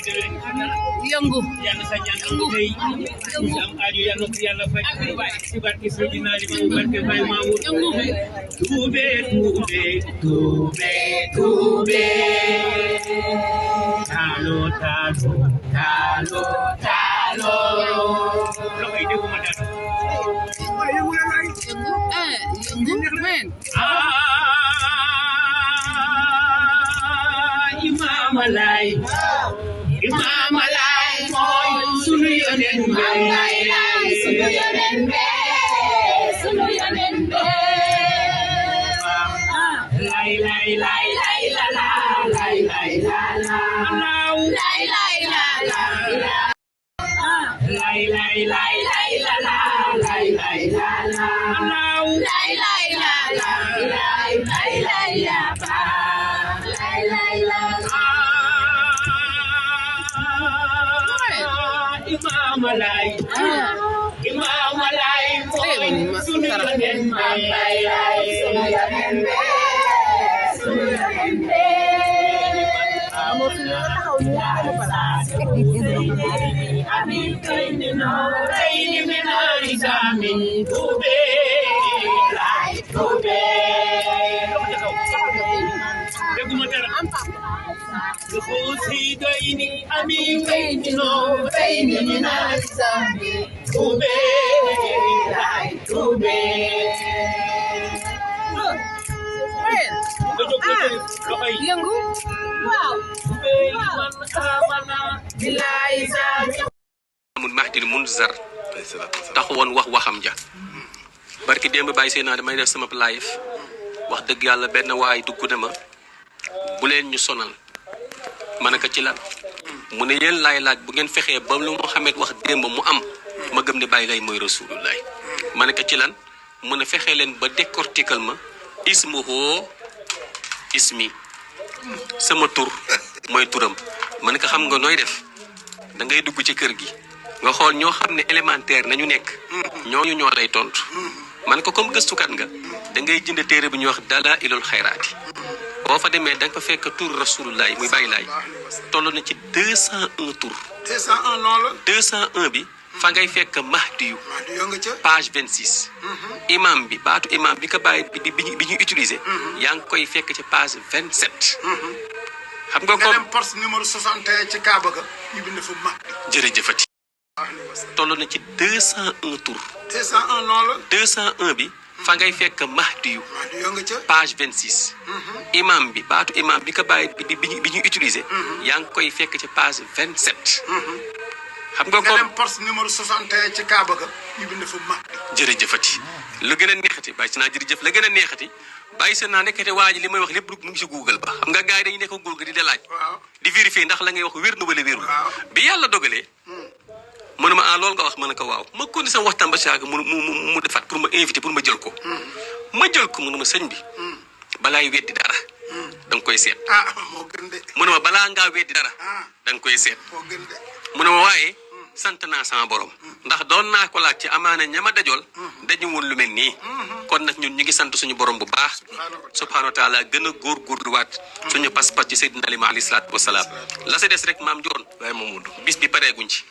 yëngu yàlla sa ñaan am tey am aajo yàlla ko yàlla faj ci barke Seydina Limaamu barke Baye Mamour tuube tuube tuube tuube talo talo talo talo loxoy dégguma dara yëngu men Imam Alay mooy sunu yonen sunu yonen be lay lay lay lay la la lay lay la la lay lay la la lay lay lay lay la la lay lay la la lay lay la la lay lay ya ba lay lay la Imam Alay mooy sunu yonen amin kayni no kayni min alisamin tube lay tube deguma dara خوشی دینی امی وینو وینی نازمی توبه لای توبه yëngu waaw amul Mahdil Munzar taxawoon waxam ja barki démb bàyyi seen naa damay def sama live wax dëgg yàlla benn waay dugg na ma bu leen ñu sonal ma ne ko ci lan mu ne yéen laay laaj bu ngeen fexee ba lu Muhammad wax démb mu am ma gëm ne bàyyi lay mooy rasulullah ma ne ko ci lan mu ne fexee leen ba décortiquer ma ismuhu ismi sama tur mooy turam ma ne ko xam nga nooy def da ngay dugg ci kër gi nga xool ñoo xam ne élémentaire nañu nekk ñooñu ñoo lay tontu man ko comme gëstukat nga da ngay jënd téere bi ñuy wax Dalaa'ilul Xayraati boo fa demee da nga fa fekk tur rasulullah muy bàyyi laay toll na ci 201 tur. 201 noonu la. 201 bi. fa ngay fekk Mahdiyu. nga ca. page 26. imam bi baatu imam bi ko bàyyi bi ñuy utiliser. yaa ngi koy fekk ci page 27. xam nga comme nga dem poste numéro 61 ci Kaaba ga ñu bind fa Mahdi. jërëjëfati. toll na ci 201 tur. 201 noonu la. 201 bi. fa ngay fekk Mahdiyu. nga ca. page 26. imam bi baatu imam bi ko bàyyi bi ñuy utiliser. yaa ngi koy fekk ci page 27. xam nga dem poste numéro 61 ci Kaaba ga ñu bind fa Mahdi. jërëjëfati lu gën a neexati bàyyi si naa jërëjëf la gën a neexati bàyyi seen naa nekkate waa ji li may wax lépp mu ngi si Google ba xam nga gars yi dañuy nekk Google di la laaj. di vérifier ndax la ngay wax wér na wala wérul. bi yàlla dogalee. mu ne ma loolu nga wax ma ne ko waaw ma continué sama waxtaan ba saag mu defaat pour ma invité pour ma jël ko. ma jël ko mu ne ma sëñ bi. balaay weddi dara. da nga koy seet. moo gën de. mu ne ma balaa ngaa weddi dara. da nga koy seet. moo gën de. mu ne ma waaye. sant naa sama borom. ndax doon naa ko laaj ci amaana ñama dajool. dañu woon lu mel nii. kon nag ñun ñu ngi sant suñu borom bu baax. subhaanahu wa taala gën a góorgóorluwaat. suñu pas-pas ci Seydina Limaamu alayhi salaatu wa salaam. la sa des rek maam Joon. waaye Mamadou bis bi pareeguñ ci.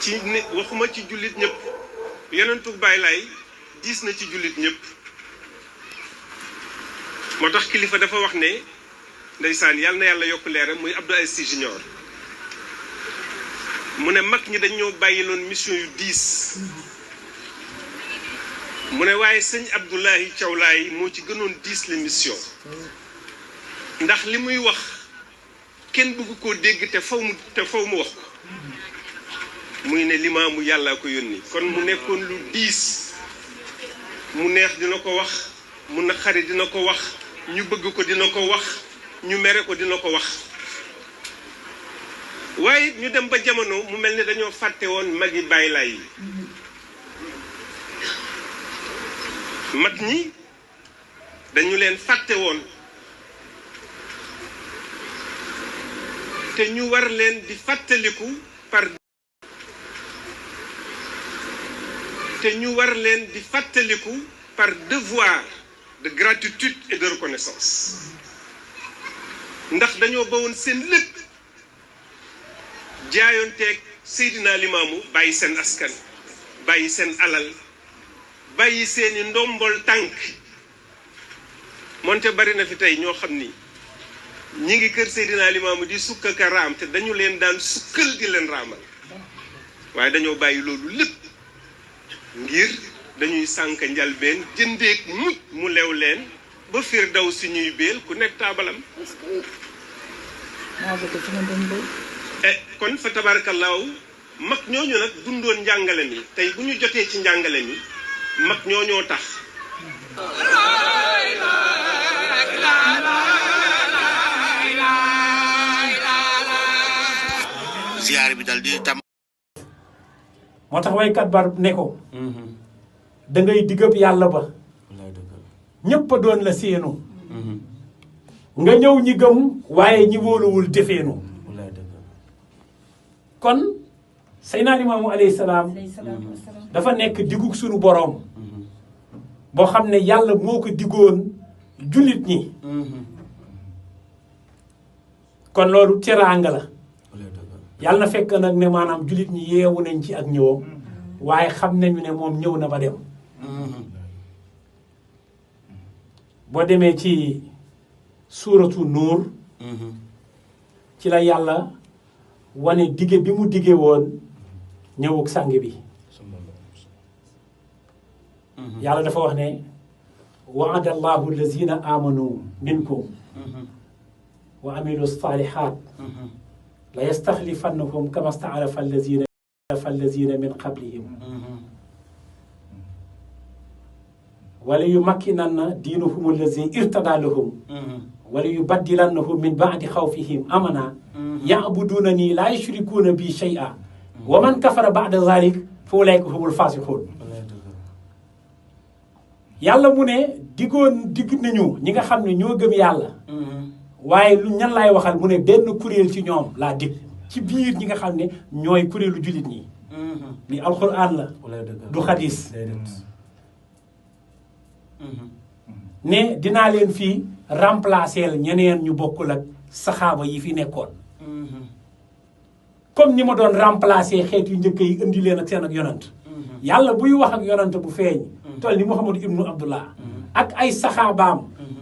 ci ne waxuma ci jullit ñëpp yonentu Baay Laay diis na ci jullit ñëpp moo tax kilifa dafa wax ne ndeysaan yàlla na yàlla yokk leeram muy Abdou Aziz Sy Junior mu ne mag ñi dañoo bàyyiloon mission yu diis mu ne waaye sëñ Abdoulahi Thiaw Laay moo ci gënoon diis la mission ndax li muy wax kenn bëgg koo dégg te faw mu wax ko muy ne limaamu yàlla ko yónni kon mu nekkoon lu diis mu neex dina ko wax mu naqari dina ko wax ñu bëgg ko dina ko wax ñu mere ko dina ko wax waaye ñu dem ba jamono mu mel ni dañoo fàtte woon magi Baay Laay yi mag ñi dañu leen fàtte woon te ñu war leen di fàttaliku par devoir de gratitude et de reconnaissance ndax dañoo bawoon seen lépp jaayoonteeg Seydina Limaamu bàyyi seen askan bàyyi seen alal bàyyi seeni ndombol tànk moonte bari na fi tey ñoo xam ni ñi ngi kër Seydina Limaamu di sukk ak a raam te dañu leen daan sukkal di leen raamal waaye dañoo bàyyi loolu lépp ngir dañuy sànk njalbeen jëndeek mujj mu lew leen ba fiir daw si ñuy béel ku nekk taabalam kon fa tabarakallaahu mag ñooñu nag dundoon njàngale mi tey bu ñu jotee ci njàngale mi mag ñooñoo tax ziyaar bi dal di tam moo tax waykat bar ne ko da ngay diggab yàlla ba ñëpp a doon la séenu nga ñëw ñi gëm waaye ñi wóoluwul defeenu kon Seydina Limaamu alayhi salaam dafa nekk digug sunu boroom boo xam ne yàlla moo ko diggoon jullit ñi kon loolu teraanga la yàlla na fekk nag ne maanaam jullit ñi yeewu nañ ci ak ñëwam waaye xam nañu ne moom ñëw na ba dem boo demee ci suuratu nuur ci la yàlla wane dige bi mu dige woon ñëwug sang bi yàlla dafa wax ne wa'ada allahu allazina amanu minkum wa amilu salihat la yastaxlifannahum kama sta'lafa allazina min qablihim wala yumakkinanna diinahum allazi irtada lahum wala yubaddilannahum min ba'di xawfihim amana ya'budunani la yushrikuuna bi shay'a wa man kafara ba'da zalik fa ulaika humul fasiqun yàlla mu ne digg nañu ñi nga xam ne ñoo gëm yàlla waaye lu ñan laay waxal mu ne benn kuréel ci ñoom laa dig ci biir ñi nga xam ne ñooy kuréelu jullit ñi li alquran la du xadis ne dinaa leen fii remplacer ñeneen ñu bokkul ak saxaaba yi fi nekkoon comme ni ma doon remplacer xeet yu njëkk yi indi leen ak seen ak yonant yàlla buy wax ak yonant bu feeñ toll ni Muhammadu ibnu Abdullah ak ay saxaabaam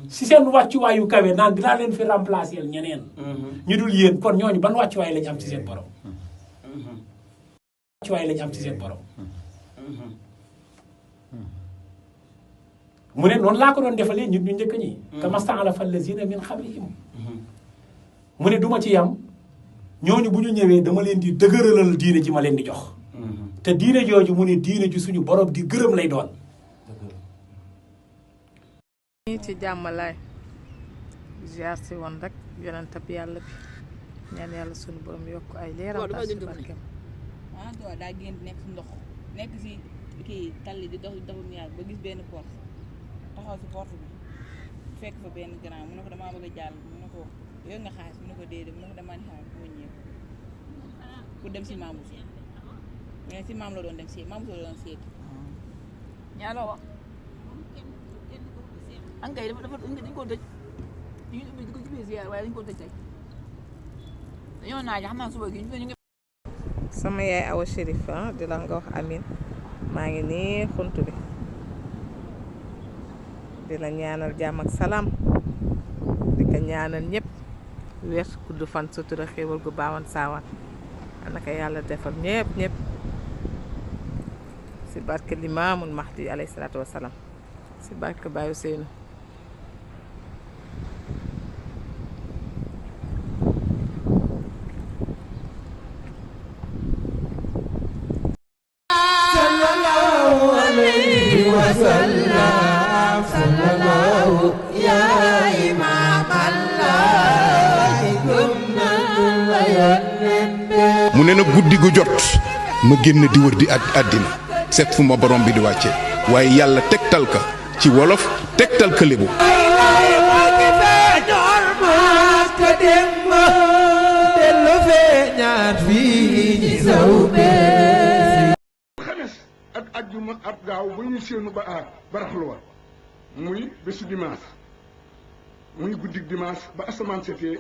si seen wàccuwaayu kawe naan dinaa leen fi remplacer ñeneen ñu dul yéen kon ñooñu ban wàccuwaay lañu am ci seen borom wàccuwaay lañu am ci seen borom mu ne noonu laa ko doon defalee ñun ñu njëkk ñi kama sta'lafa allazina min qablihim mu ne duma ci yam ñooñu bu ñu ñëwee dama leen di dëgëralal diine ji ma leen di jox te diine jooju mu ne diine ji suñu borom di gërëm lay doon ci jàmmalaay ziar si woon rek yonentab yàlla bi ñaan yàlla suñu borom yokk ay leeram tax ci barkeem daa génn nekk si ndox nekk si kii tali di dox doxum yàgg ba gis benn porte taxaw si porte bi fekk fa benn grand mu ne ko damaa bëgg a jàll mu ne ko yooyu nga xaalis mu ne ko déedéet mu ne ko damaa ni xaalis pour ñëw pour dem si maamu si mais si maam la doon dem si maam la doon seeti ñaaroo wax ankay dañ ko tëj ñu ubbi di ko ci biir ziar waaye dañ ko tëj tey dañoo naaj xam naa suba gi ñu ngi sama yaay Awa Chérif di la nga wax amin maa ngi nii xuntu bi di la ñaanal jàmm ak salaam di ko ñaanal ñëpp wér gudd fan sutura xéewal gu baawan saawan naka yàlla defal ñëpp si barke Limaamul Mahdi alayhi salaatu wasalaam si barke Baye Ousseynou mu ne na guddi gu jot ma génn di wër di àddina seet fu ma borom bi di wàcce waaye yàlla tegtal ka ci wolof tegtal ka lébu xames ak ajjuma ab gaaw bu ñu séenu ba baraxluwa muy bésu dimanche muy guddig dimanche ba asamaan setee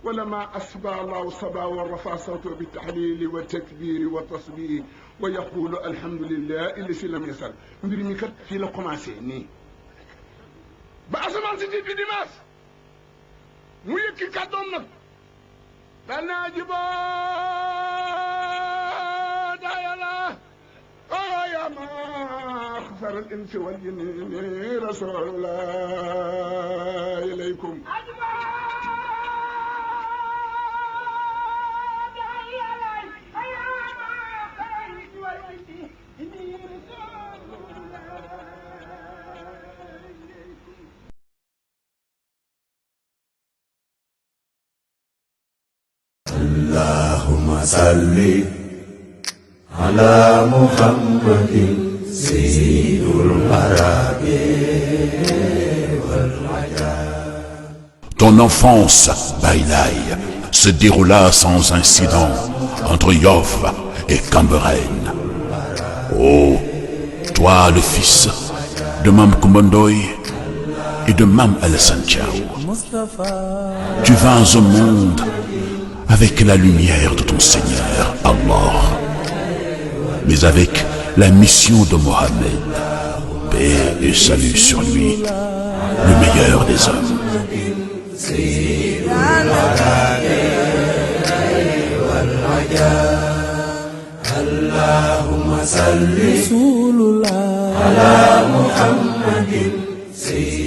wala ma asba allahu saba wa rafa sawto bi tahlili wa takbiri wa tasbihi wa yaqulu alhamdulillahi illati lam yasal mbir mi kat fii la commencé nii ba asamaan setee bi dimanche mu yëkki kàddoom nag dana jibo dayala يا ما خسر الإنس والجن رسول الله إليكم اللهم صل على محمد سيد العرب والعجاب. Ton enfance, Baïlaï, se déroula sans incident entre Yoff et Cambérène. Oh, toi le fils de Mam Koumbandoy et de Mam Alassane Diao, tu vins au monde avec la lumière de ton Seigneur, Allah, mais avec la mission de Mohammed, paix et salut sur lui, le meilleur des hommes.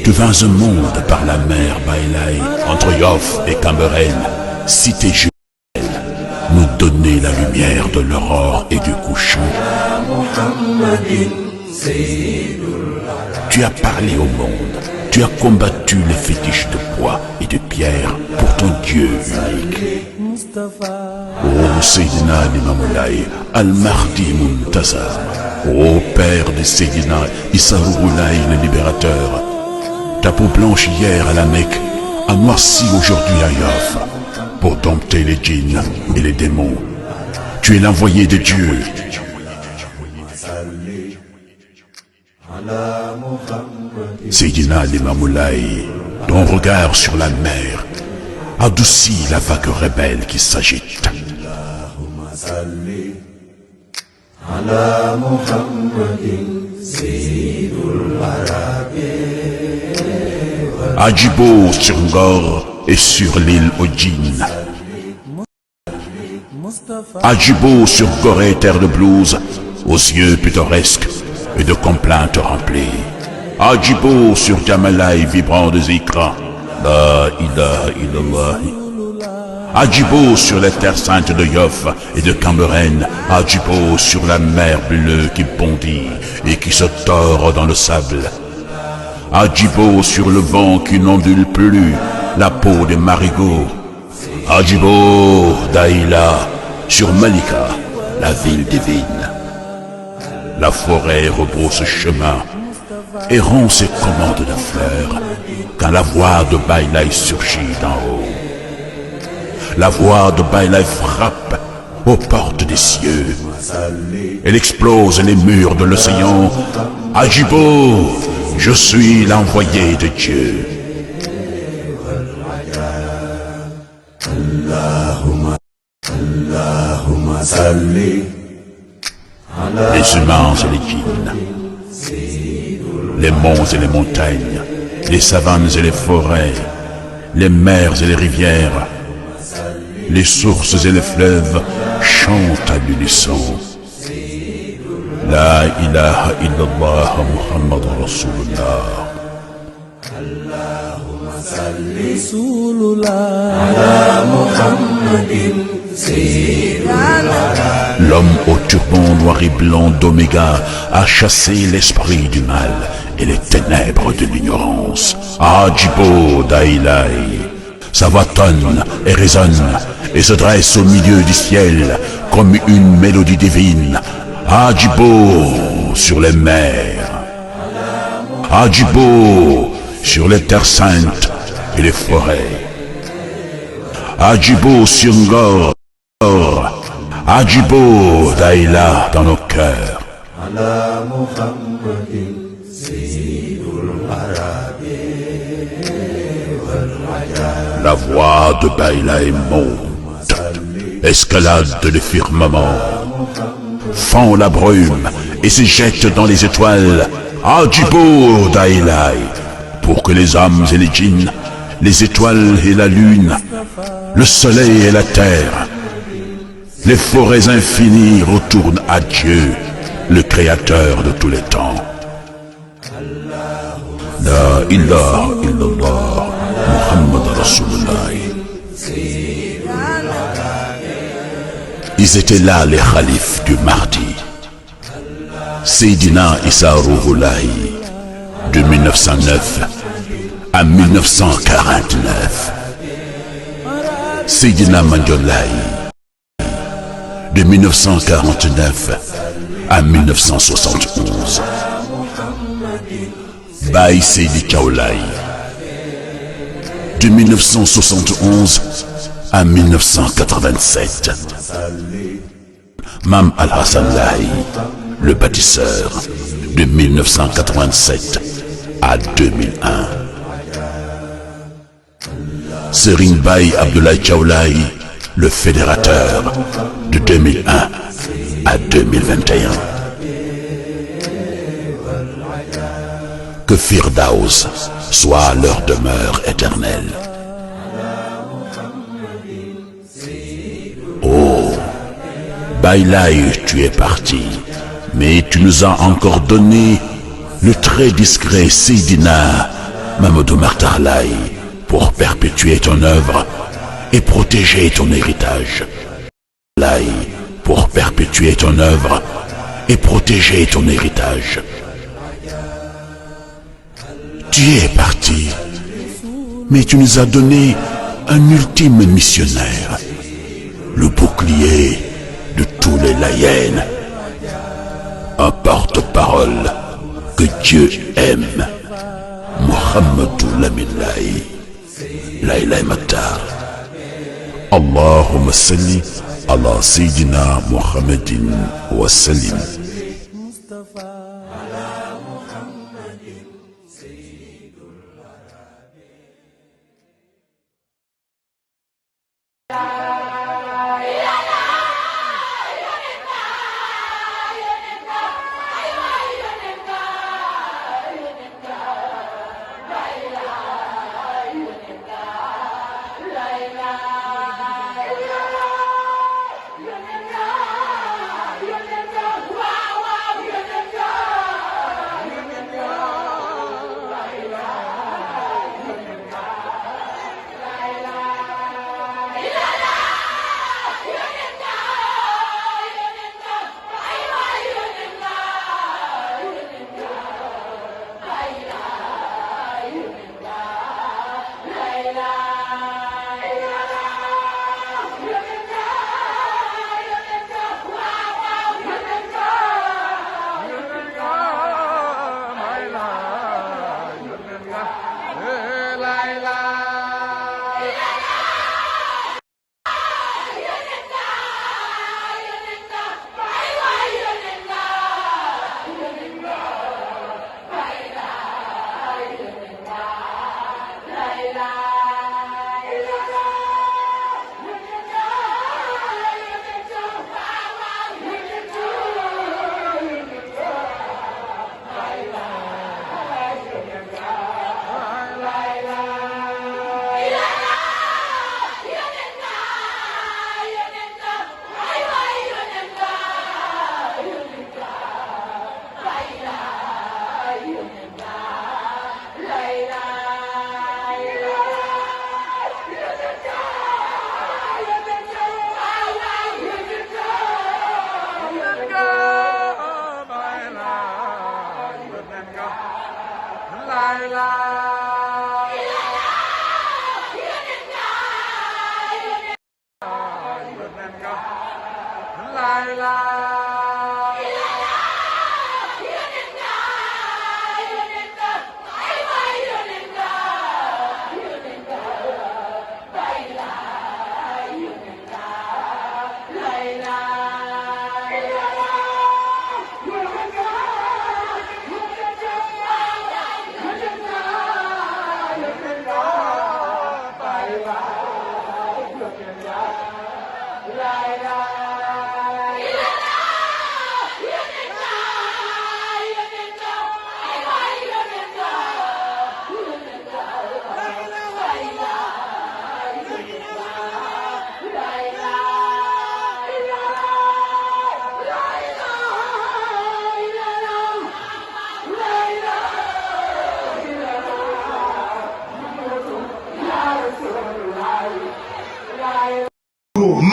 Tu vins au monde par la mer Baïlaï, entre Yoff et Cambérène, cité jumelle, nous donner la lumière de l'aurore et du couchant. Tu as parlé au monde, tu as combattu les fétiches de bois et de pierre pour ton Dieu unique. Ô Seydina Limamoulaye, Al-Mahdi Muntazar, ô Père de Seydina Issa Rouhoulaye le libérateur, ta peau blanche hier à la Mecque a noirci aujourd'hui à Yoff pour dompter les djinns et les démons. Tu es l'envoyé de Dieu. Seydina Limamoulaye, ton regard sur la mer adoucit la vague rebelle qui s'agite. À Djibo sur Ngor et sur l'île aux djinns. À Djibo sur Gorée, terre de blues, aux yeux pittoresques et de complaintes remplies. À Djibo sur Djamalaï vibrant de zikra, la ilaha illallah. À Djibo sur les terres saintes de Yoff et de Cambérène. À Djibo sur la mer bleue qui bondit et qui se tord dans le sable. À Djibo sur le vent qui n'ondule plus la peau des marigots. À Djibo d'Aïla sur Malika, la ville divine. La forêt rebrousse chemin et rompt ses commandes de fleurs quand la voix de Baïlaï surgit d'en haut. La voix de Baïlaï frappe aux portes des cieux. Elle explose les murs de l'océan. À Djibo, je suis l'envoyé de Dieu. Les humains et les djinns, les monts et les montagnes, les savanes et les forêts, les mers et les rivières, les sources et les fleuves chantent à l'unisson. La ilaha illallah Muhammad Rasulullah. L'homme au turban noir et blanc d'Oméga a chassé l'esprit du mal et les ténèbres de l'ignorance. À Djibo d'Aïlaï, sa voix tonne et résonne et se dresse au milieu du ciel comme une mélodie divine. À Djibo sur les mers, à Djibo sur les terres saintes et les forêts, à Djibo sur Ngor, à Djibo d'Aïla dans nos cœurs. La voix de Baïlaï monte, escalade le firmament, fend la brume et se jette dans les étoiles. Hadjibo Daïlaï, pour que les âmes et les djinns, les étoiles et la lune, le soleil et la terre, les forêts infinies retournent à Dieu, le créateur de tous les temps. La ilaha illallah, Muhammad Rasulullah. Ils étaient là, les khalifes du Mahdi. Seydina Issa Rouhoulahi, de 1909 à 1949. Seydina Mandiolaï, de 1949 à 1971. Baye Seydi Thiaw-Laye, de 1971 à 1987. Mam Al-Hassan Laye, le bâtisseur, de 1987 à 2001. Serigne Baye Abdoulaye Thiaw-Laye, le fédérateur, de 2001 à 2021. Que Firdaus soit leur demeure éternelle. Oh, Baïlaï, tu es parti, mais tu nous as encore donné le très discret Seydina Mamadou Makhtar Laye pour perpétuer ton œuvre et protéger ton héritage. Laye, pour perpétuer ton œuvre et protéger ton héritage. Tu es parti, mais tu nous as donné un ultime missionnaire, le bouclier de tous les Layènes, un porte-parole que Dieu aime, Mohamedou Lamine Laye, Laye Makhtar. Allahumma salli ala Sayyidina Muhammadin wa sallim.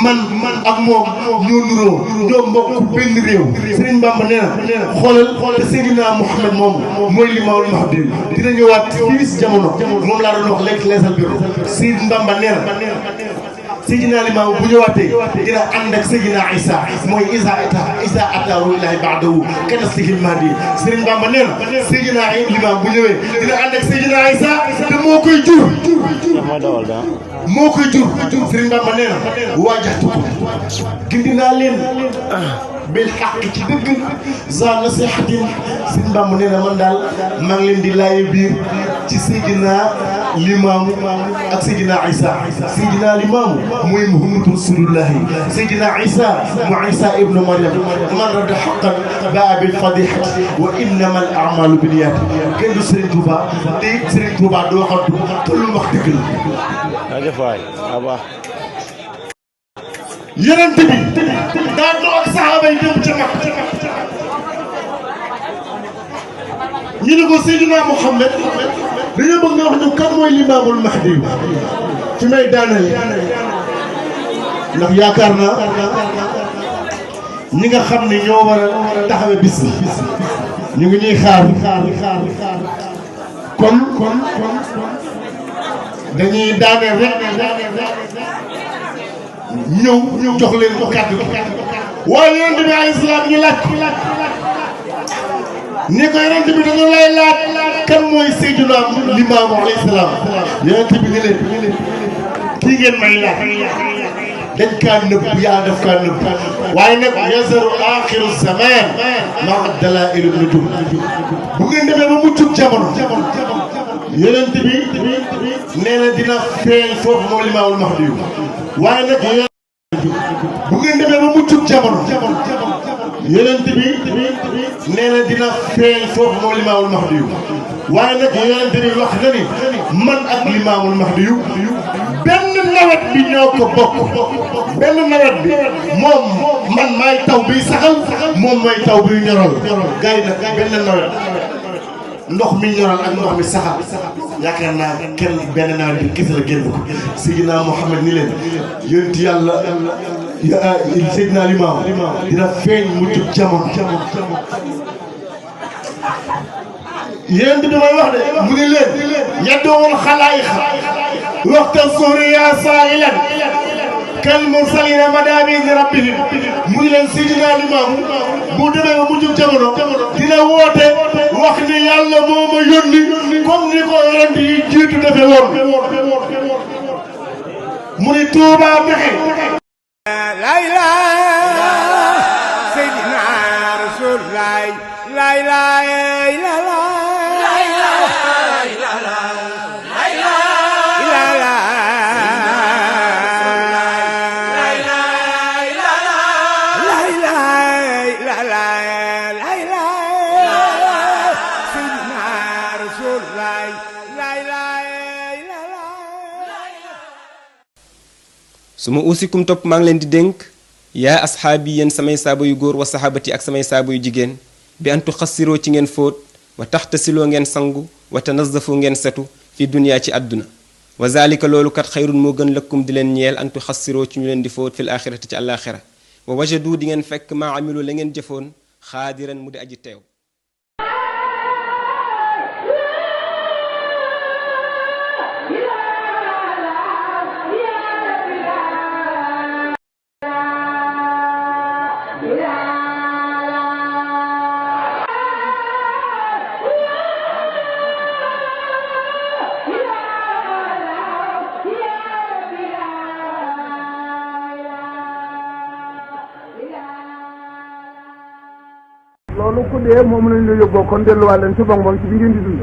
man ak moom ñoo nuroo ñoo mbokk benn réew Serigne Bamba nee na xoolal te Seydina Mouhamed moom mooy Limaamul Mahdi dina ñëwaat fii si jamono moom laa doon wax léegi leesal bureau Serigne Bamba nee na Seydina Limaamu bu ñëwaatee dina ànd ak Seydina Isa mooy Isa ataahu ilaahi ba'dahu kanasihil mahdi Serigne Bamba nee na Seydina Limaam bu ñëwee dina ànd ak Seydina Isa te moo koy jur moo koy jur Serigne Bamba nee na waajaxtukum gindi naa leen bil xaq ci dëgg za nasihatin Serigne Bamba nee na man daal maa ngi leen di laaye biir ci Seydina Limaamu ak Seydina Isa Seydina Limaamu mooy Muhammadu Rasulullahi Seydina Isa mu Isa ibnu Maryam man radda haqqan baa bil fadihati wa innama al a'malu binniyat kenn du Serigne Touba te it Serigne Touba doo xam te lu wax dëgg la. Yonent bi daa toog ak saxaaba yi dem ca Makka ñu ne ko Seydina Mouhamed dañoo bëgg nga wax ñu kan mooy Limaamul Mahdi ci may daanale ndax yaakaar naa ñi nga xam ne ñoo war a taxawe bis bi ñu ngi ñuy xaar kon dañuy daaneel rek ñëw jox leen ko kàddu waaye Yonent bi alayhi salaam ñu laaj ni ko Yonent bi dañu lay laaj kan mooy Seydina Limaamu alayhi salaam Yonent bi ni leen kii ngeen may laaj dañ kaa nëbb yaa def kaa nëbb waaye nag yazaru axiru zaman maa dalaa'ilu nujum bu ngeen demee ba muccub jamono Yonent bi nee na dina feeñ foofu moom Limaamul Mahdi waaye nag bu ngeen demee ba muccub jamono Yonent bi nee na dina feeñ foofu moom Limaamul Mahdi waaye nag Yonent bi wax na ni man ak Limaamul Mahdi benn nawet bi ñoo ko bokk benn nawet bi moom man maay taw bi saxal moom mooy taw bi ñoral gars yi nag benn nawet ndox mi ñoral ak ndox mi saxal yaakaar naa kenn benn nawet bi gis la génn ko Seydina Mouhamed ni leen yonent yàlla Seydina Limaamu dina feeñ mu jub jamono yéen bi damay wax de mu ngi leen yaddoowul xalaayiq waxta suhri yaa saa'ilan kal mursalina madaami rabbihim mu ngi leen Seydina Limaamu bu demee ba mu jub jamono dina woote wax ni yàlla moo ma yónni comme ni ko yonent yi jiitu defe woon mu ni Tuuba Mexe la ilaha Seydina Rasulullah la ilaha illallah suma usikum topp maa ngi leen di dénk yaa asxaabi yéen samay saaba yu góor wa saxaabati ak samay saaba yu jigéen bi antu xassiroo ci ngeen fóot wa taxtasiloo ngeen sangu wa tanazzafu ngeen setu fi duniyaa ci àdduna wa zalika loolu kat xayrun moo gën lëkkum di leen ñeel antu xassiroo ci ñu leen di fóot fil axirati ci àllaaxira wa wajadu di ngeen fekk maa amilu la ngeen jëfoon xaadiran mu di aji teew loolu ku dee moom lañ la yóbboo kon delluwaat leen ci bonbon ci bi ngeen di dund.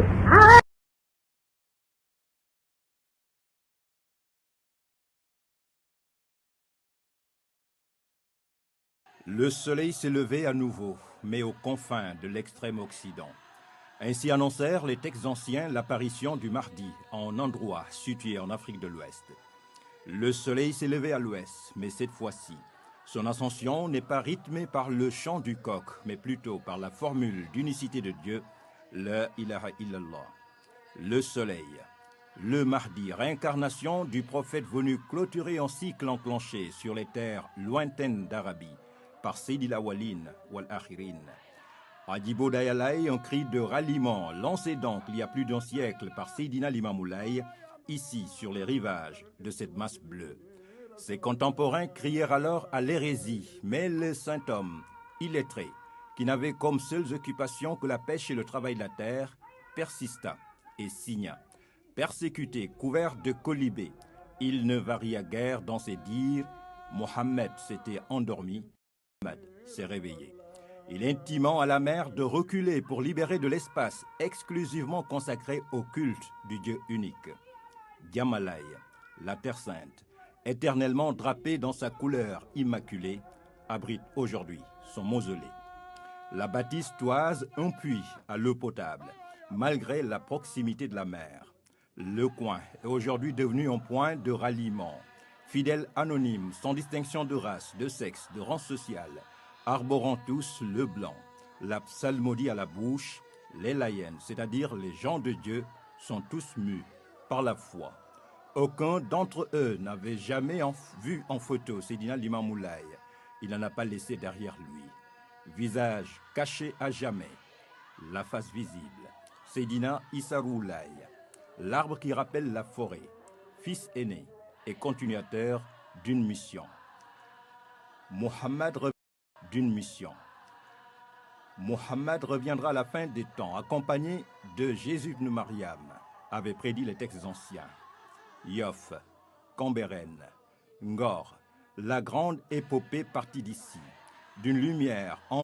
Le soleil s'est levé à nouveau, mais aux confins de l'extrême Occident. Ainsi annoncèrent les textes anciens l'apparition du Mahdi en endroit situé en Afrique de l'Ouest. Le soleil s'est levé à l'ouest, mais cette fois-ci, son ascension n'est pas rythmée par le chant du coq, mais plutôt par la formule d'unicité de Dieu, la ilaha illallah. Le soleil, Le Mahdi, réincarnation du prophète venu clôturer un cycle enclenché sur les terres lointaines d'Arabie par Sayyidil Awalin wal Akhirin. Hadjibo Dayalaï, un cri de ralliement lancé donc il y a plus d'un siècle par Seydina Limamou Laye, ici sur les rivages de cette masse bleue. Ses contemporains crièrent alors à l'hérésie, mais le saint homme, illettré, qui n'avait comme seules occupations que la pêche et le travail de la terre, persista et signa. Persécuté, couvert de colibés, il ne varia guère dans ses dires. Mohammed s'était endormi, Mohammed s'est réveillé. Il intimant à la mer de reculer pour libérer de l'espace exclusivement consacré au culte du Dieu unique. Djamalaï, la Terre Sainte, éternellement drapée dans sa couleur immaculée, abrite aujourd'hui son mausolée. La bâtisse toise un puits à l'eau potable, malgré la proximité de la mer. Le coin est aujourd'hui devenu un point de ralliement. Fidèles anonymes, sans distinction de race, de sexe, de rang social, arborant tous le blanc, la psalmodie à la bouche, les laïens, c'est-à-dire les gens de Dieu, sont tous mus par la foi. Aucun d'entre eux n'avait jamais vu en photo Seydina Limamou Laye. Il n'en a pas laissé derrière lui. Visage caché à jamais, la face visible. Seydina Issarou Laye, l'arbre qui rappelle la forêt, fils aîné et continuateur d'une mission. Mohammed d'une mission. Mohammed reviendra à la fin des temps, accompagné de Jésus ibn Mariam, avait prédit les textes anciens. Yoff, Cambérène, Ngor, la grande épopée partie d'ici, d'une lumière en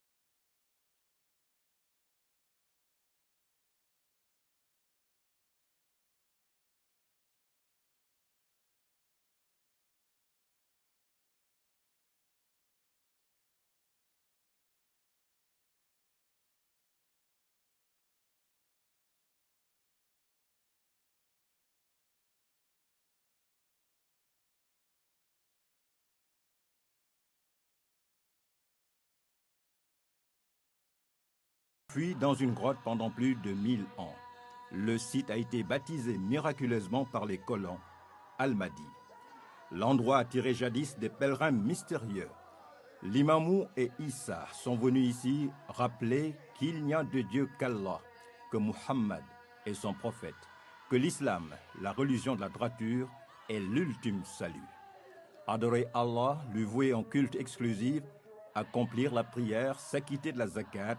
dans une grotte pendant plus de 1000 ans. Le site a été baptisé miraculeusement par les colons Al-Mahdi. L'endroit attirait jadis des pèlerins mystérieux. Limamou et Issa sont venus ici rappeler qu'il n'y a de Dieu qu'Allah, que Muhammad est son prophète, que l'islam, la religion de la droiture, est l'ultime salut. Adorer Allah, lui vouer un culte exclusif, accomplir la prière, s'acquitter de la zakat,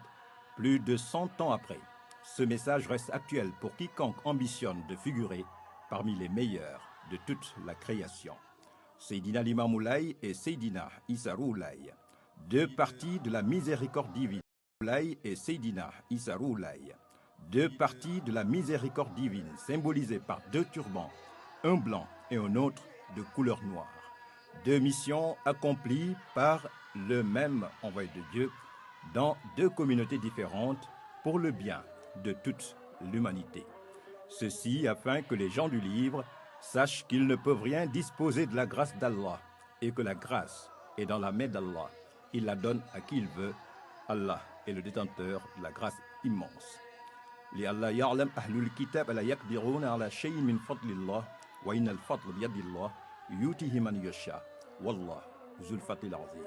plus de 100 ans après, ce message reste actuel pour quiconque ambitionne de figurer parmi les meilleurs de toute la création. Seydina Limamou Laye et Seydina Issarou Laye, deux parties de la miséricorde divine. Laye et Seydina Issarou Laye, deux parties de la miséricorde divine, symbolisées par deux turbans, un blanc et un autre de couleur noire. Deux missions accomplies par le même envoyé de Dieu, dans deux communautés différentes pour le bien de toute l'humanité. Ceci afin que les gens du livre sachent qu'ils ne peuvent rien disposer de la grâce d'Allah et que la grâce est dans la main d'Allah. Il la donne à qui il veut. Allah est le détenteur de la grâce immense. Li Allah ya'lam ahlul kitab la yaqdiruna ala shay'in min fadlillah wa innal fadla biyadillah yutihi man yasha wallah zul fadlil azim.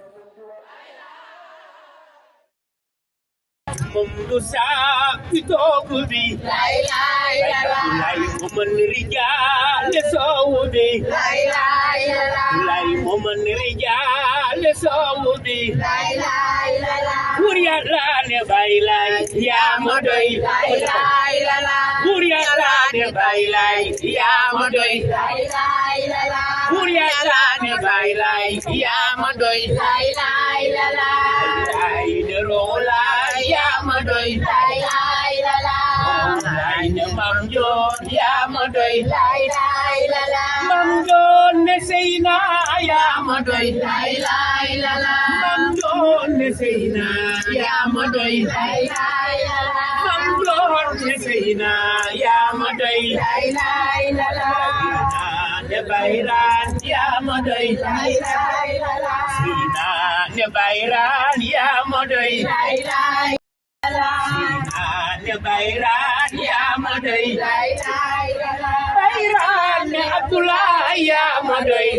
Mamdusa pitogudi lai lai lai moman rijal saudi lai lai lai moman rijal saudi lai lai lai Buria ne bai lai ya modoi lai lai lai Buria ne bai lai ya modoi lai lai lai Buria ne bai lai ya modoi lai lai lai de rola ya madoi lai lai la la lai ne mamjon ya madoi lai lai la la mamjon ne seina ya madoi lai lai la la mamjon ne seina ya madoi lai lai la la mamjon ne seina ya madoi lai lai la la ne bairan ya madoi lai lai la la sina ne bairan ya madoi lai lai ne bairan ya madoi lai lai la la Abdoulaye yaa ma doy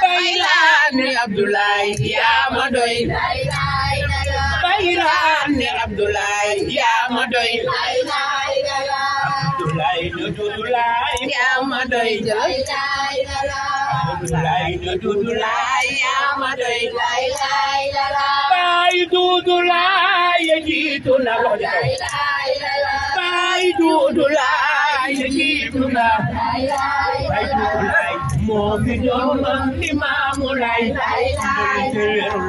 Baylaane Abdoulaye yaa ma doy Baylaane Abdoulaye yaa ma doy Abdoulaye Doudou yaa ma doy Abdoulaye Doudou yaa ma doy Baay Doudou Laye jiitu na Baay Doudou Laye jiitu na Baay Doudou Laye moo fi doon mam Limaamu Laay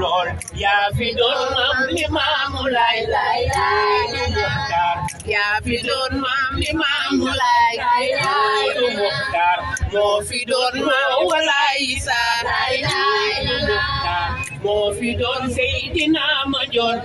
lool yaa fi doon mam Limaamu Laay yaa fi doon mam Limaamu Laay moo fi doon ma Walaay Saa moo fi doon Seydina Majoor